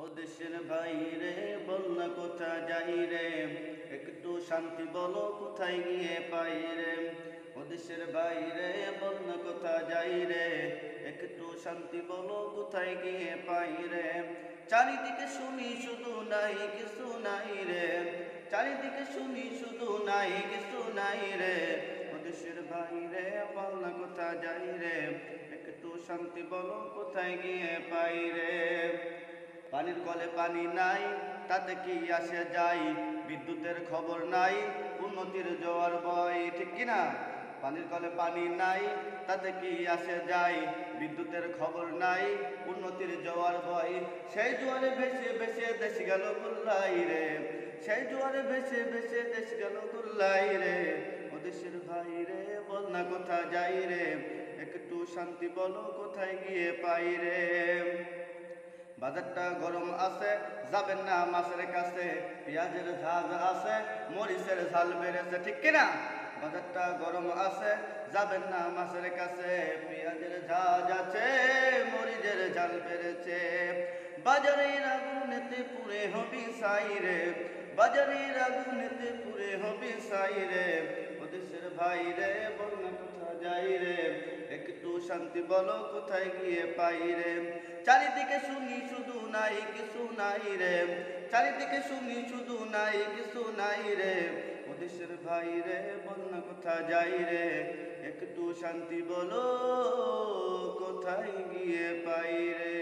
ও দেশের বাইরে বল না কোথা যাই রে, একটু শান্তি বলো কোথায় গিয়ে পাই রে। ও দেশের বাইরে বল না কোথা যাই রে, একটু শান্তি বলো কোথায় গিয়ে পাই রে। চারিদিকে শুনি শুধু নাই কিছু নাই রে, চারিদিকে শুনি শুধু নাই কিছু নাই রে। ও দেশের বাইরে বল না কোথা যাই রে, একটু শান্তি বলো কোথায় গিয়ে পাই রে। পানির কলে পানি নাই, তাতে কি আসে যায়, বিদ্যুতের খবর নাই, উন্নতির জোয়ার বয়, ঠিক কিনা? পানির কলে পানি নাই, তাতে কি আসে যায়, বিদ্যুতের খবর নাই, উন্নতির জোয়ার বয়। সেই জোয়ারে ভেসে ভেসে দেশ গেল গোল্লাই রে, সেই জোয়ারে ভেসে ভেসে দেশ গেল গোল্লাই রে। ও দেশের ভাই রে বল না কোথা যাই রে, একটু শান্তি বলো কোথায় গিয়ে পাই রে। বাজারটা গরম আছে, যাবেন না মাছের কাছে, পেঁয়াজের ঝাঁজ আছে, মরিচের ঝাল বেড়েছে, ঠিক কিনা? বাজারটা গরম আছে, যাবেন না মাছের কাছে, পেঁয়াজের ঝাঁজ আছে, মরিচের ঝাল বেড়েছে। বাজারের আগুনেতে পুড়ে হবি ছাই রে, বাজারের আগুনেতে পুড়ে হবি ছাই রে। ও দেশের ভাই রে বল না কোথা যাই রে, একটু শান্তি বলো কোথায় গিয়ে পাই রে। চারিদিকে শুনি শুধু নাই কিছু নাই রে, চারিদিকে শুনি শুধু নাই কিছু নাই রে। ও দেশের ভাই রে বল না কোথা যাই রে, একটু শান্তি বলো কোথায় গিয়ে পাই রে।